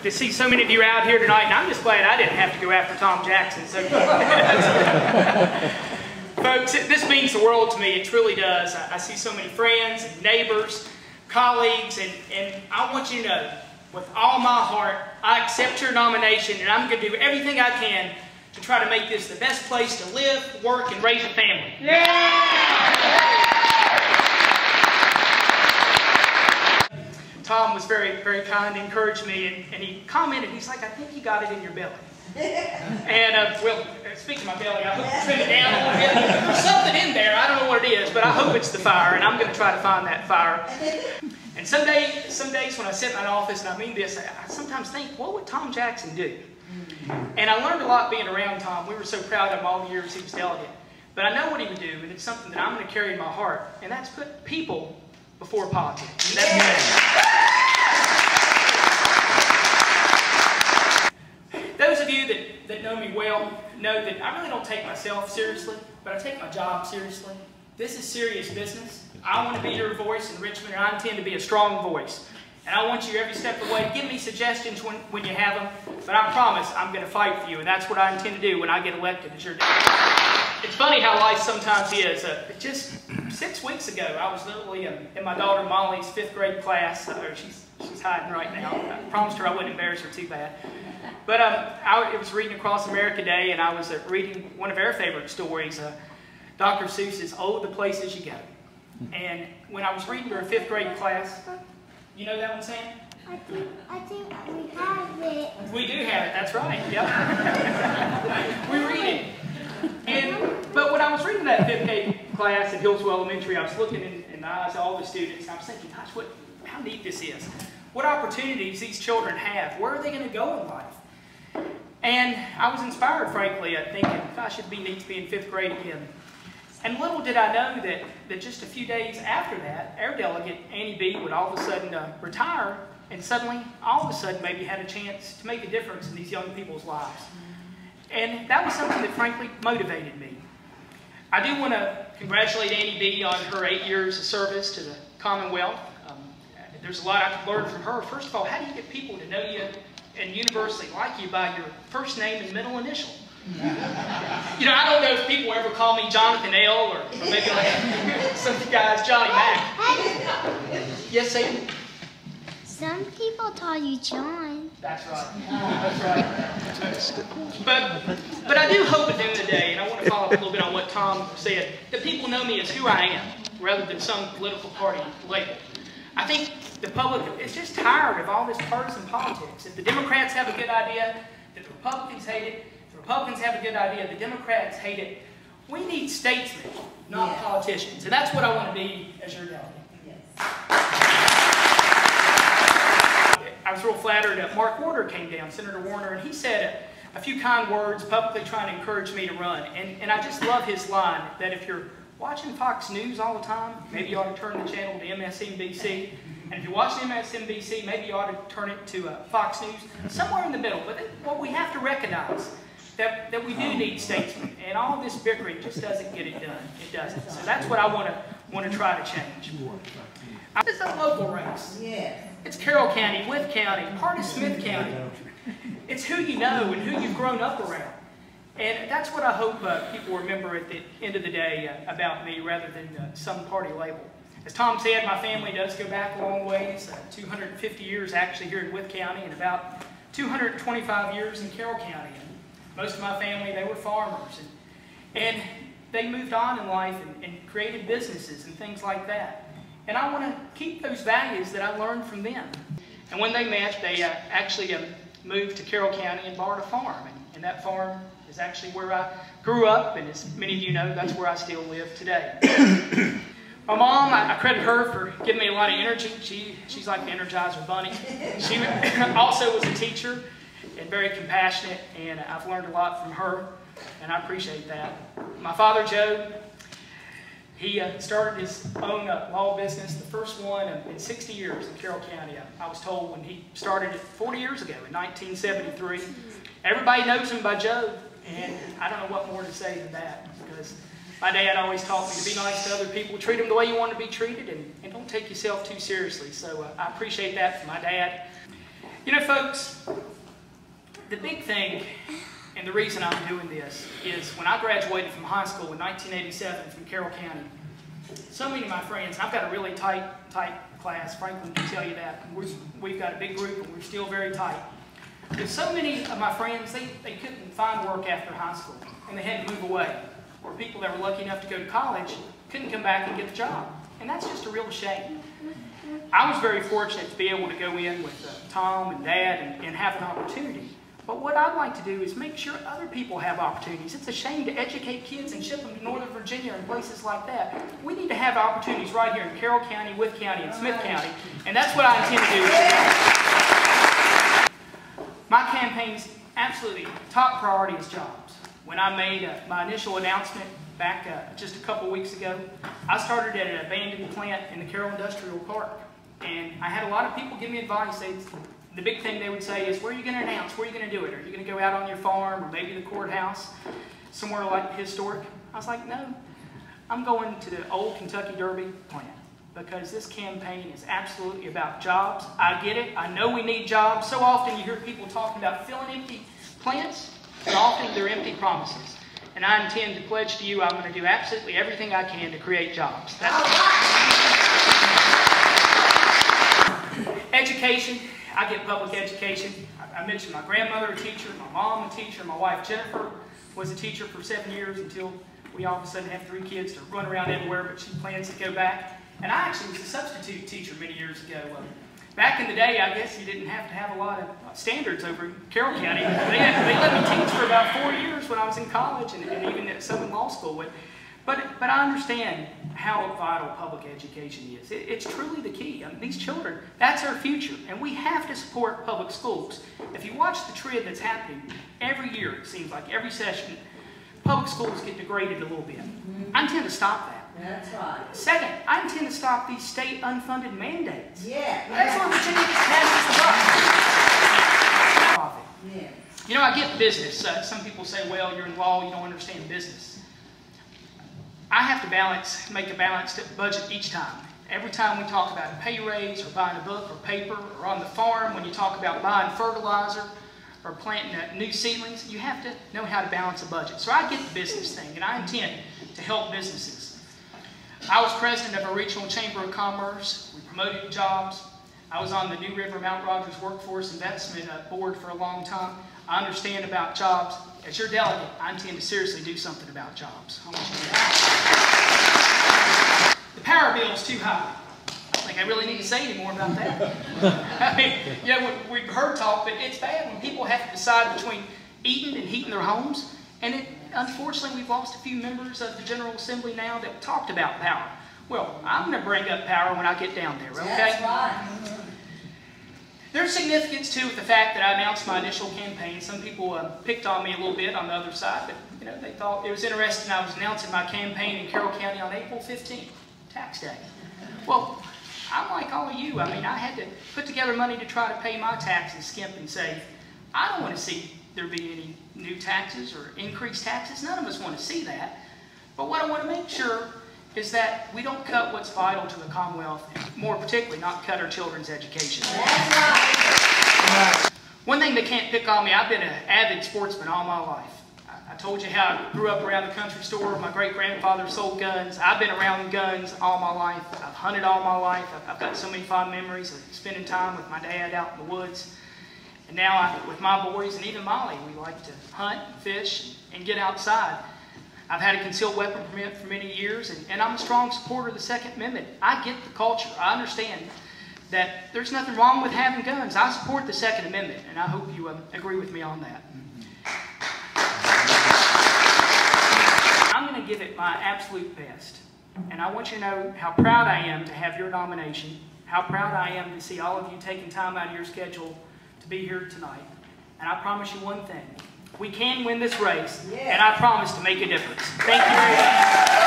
to see so many of you out here tonight, and I'm just glad I didn't have to go after Tom Jackson. So, folks, this means the world to me. It truly does. I see so many friends and neighbors, colleagues, and I want you to know, with all my heart, I accept your nomination, and I'm going to do everything I can to try to make this the best place to live, work, and raise a family. Yeah! Tom was very, very kind, encouraged me, and he commented, he's like, I think you got it in your belly. And, well, speaking of my belly, I hope you trim it down a little bit. There's something in there, I don't know what it is, but I hope it's the fire, and I'm going to try to find that fire. And some days when I sit in my office, and I mean this, I sometimes think, what would Tom Jackson do? And I learned a lot being around Tom. We were so proud of him all the years he was delegate. But I know what he would do, and it's something that I'm going to carry in my heart, and that's put people before politics. Those of you that know me well know that I really don't take myself seriously, but I take my job seriously. This is serious business. I want to be your voice in Richmond, and I intend to be a strong voice. And I want you every step of the way to give me suggestions when you have them, but I promise I'm going to fight for you, and that's what I intend to do when I get elected as your delegate. It's funny how life sometimes is. Just 6 weeks ago, I was literally in my daughter Molly's 5th grade class. She's hiding right now. I promised her I wouldn't embarrass her too bad. But it was Reading Across America Day, and I was reading one of our favorite stories, Dr. Seuss's Oh, the Places You Go. And when I was reading to her 5th grade class, you know that one, Sam? I think we have it. We do have it, that's right. Yep. We read it. But when I was reading that 5th grade class at Hillsville Elementary, I was looking in the eyes of all the students, and I was thinking, gosh, how neat this is. What opportunities these children have. Where are they going to go in life? And I was inspired, frankly, thinking, gosh, it'd be neat to be in 5th grade again. And little did I know that just a few days after that, our delegate, Annie B., would all of a sudden retire, and suddenly, all of a sudden, maybe had a chance to make a difference in these young people's lives. And that was something that, frankly, motivated me. I do want to congratulate Annie B. on her 8 years of service to the Commonwealth. There's a lot I could learn from her. First of all, how do you get people to know you and universally like you by your first name and middle initial? You know, I don't know if people ever call me Jonathan L. or maybe like some guys Johnny Mac. Yes, Sam? Some people call you John. That's right. That's right. But I do hope at the end of the day, and I want to follow up a little bit on what Tom said, that people know me as who I am rather than some political party label. I think the public is just tired of all this partisan politics. If the Democrats have a good idea, that the Republicans hate it. If the Republicans have a good idea, the Democrats hate it. We need statesmen, not politicians. And that's what I want to be as your delegate. Yes. I was real flattered that Mark Warner came down, Senator Warner, and he said a few kind words publicly trying to encourage me to run. And I just love his line that if you're watching Fox News all the time, maybe you ought to turn the channel to MSNBC. And if you're watching MSNBC, maybe you ought to turn it to Fox News, somewhere in the middle. But what we have to recognize that we do need statesmen, and all this bickering just doesn't get it done. It doesn't. So that's what I want to try to change. It's a local race. Yeah. It's Carroll County, Wythe County, part of Smith County. It's who you know and who you've grown up around. And that's what I hope people remember at the end of the day about me rather than some party label. As Tom said, my family does go back a long ways, 250 years actually here in Wythe County and about 225 years in Carroll County. And most of my family, they were farmers. And they moved on in life and created businesses and things like that. And I want to keep those values that I learned from them. And when they met, they actually moved to Carroll County and bought a farm. And that farm is actually where I grew up, and as many of you know, that's where I still live today. My mom, I credit her for giving me a lot of energy. She's like the Energizer Bunny. She also was a teacher and very compassionate, and I've learned a lot from her, and I appreciate that. My father, Joe, he started his own law business, the first one in 60 years in Carroll County. I was told when he started it 40 years ago in 1973. Everybody knows him by Joe, and I don't know what more to say than that, because my dad always taught me to be nice to other people, treat them the way you want to be treated, and don't take yourself too seriously. So I appreciate that from my dad. You know, folks, the big thing and the reason I'm doing this is when I graduated from high school in 1987 from Carroll County, so many of my friends, I've got a really tight class, Franklin can tell you that. We've got a big group and we're still very tight. But so many of my friends, they couldn't find work after high school and they had to move away. Or people that were lucky enough to go to college couldn't come back and get the job. And that's just a real shame. I was very fortunate to be able to go in with Tom and Dad and have an opportunity. But what I'd like to do is make sure other people have opportunities. It's a shame to educate kids and ship them to Northern Virginia and places like that. We need to have opportunities right here in Carroll County, Wythe County, and Smith County. And that's what I intend to do. My campaign's absolutely top priority is jobs. When I made my initial announcement back just a couple weeks ago, I started at an abandoned plant in the Carroll Industrial Park. And I had a lot of people give me advice. The big thing they would say is, where are you going to announce? Where are you going to do it? Are you going to go out on your farm or maybe the courthouse, somewhere like historic? I was like, no, I'm going to the old Kentucky Derby plant because this campaign is absolutely about jobs. I get it. I know we need jobs. So often you hear people talking about filling empty plants, but often they're empty promises. And I intend to pledge to you I'm going to do absolutely everything I can to create jobs. Education. I get public education. I mentioned my grandmother, a teacher, my mom, a teacher, my wife, Jennifer, was a teacher for 7 years until we all of a sudden have 3 kids to run around everywhere, but she plans to go back. And I actually was a substitute teacher many years ago. Back in the day, I guess you didn't have to have a lot of standards over in Carroll County. They let me teach for about 4 years when I was in college and even at Southern Law School. But I understand how vital public education is. It's truly the key. I mean, these children, that's our future, and we have to support public schools. If you watch the trend that's happening every year, it seems like every session, public schools get degraded a little bit. I intend to stop that. That's right. Second, I intend to stop these state unfunded mandates. Yeah. That's what Virginia just passes the buck. Yeah. You know, I get business. Some people say, well, you're in law, you don't understand business. I have to make a balanced budget each time. Every time we talk about a pay raise or buying a book or paper or on the farm, when you talk about buying fertilizer or planting new seedlings, you have to know how to balance a budget. So I get the business thing, and I intend to help businesses. I was president of a regional chamber of commerce. We promoted jobs. I was on the New River Mount Rogers Workforce Investment Board for a long time. I understand about jobs. As your delegate, I intend to seriously do something about jobs. I want you to know that. The power bill is too high. I don't think I really need to say any more about that. I mean, yeah, we've heard talk, but it's bad when people have to decide between eating and heating their homes. And unfortunately, we've lost a few members of the General Assembly now that talked about power. Well, I'm going to bring up power when I get down there, okay? That's right. There's significance, too, with the fact that I announced my initial campaign. Some people picked on me a little bit on the other side, but you know, they thought it was interesting I was announcing my campaign in Carroll County on April 15th, tax day. Well, I'm like all of you. I mean, I had to put together money to try to pay my taxes, skimp and save. I don't want to see there be any new taxes or increased taxes. None of us want to see that. But what I want to make sure is that we don't cut what's vital to the Commonwealth, and more particularly not cut our children's education. That's right. One thing they can't pick on me, I've been an avid sportsman all my life. I told you how I grew up around the country store. My great-grandfather sold guns. I've been around guns all my life. I've hunted all my life. I've got so many fond memories of spending time with my dad out in the woods. And now with my boys and even Molly, we like to hunt, fish, and get outside. I've had a concealed weapon permit for many years, and I'm a strong supporter of the Second Amendment. I get the culture. I understand that there's nothing wrong with having guns. I support the Second Amendment, and I hope you agree with me on that. I'm going to give it my absolute best, and I want you to know how proud I am to have your nomination, how proud I am to see all of you taking time out of your schedule to be here tonight. And I promise you one thing. We can win this race, and I promise to make a difference. Thank you very much.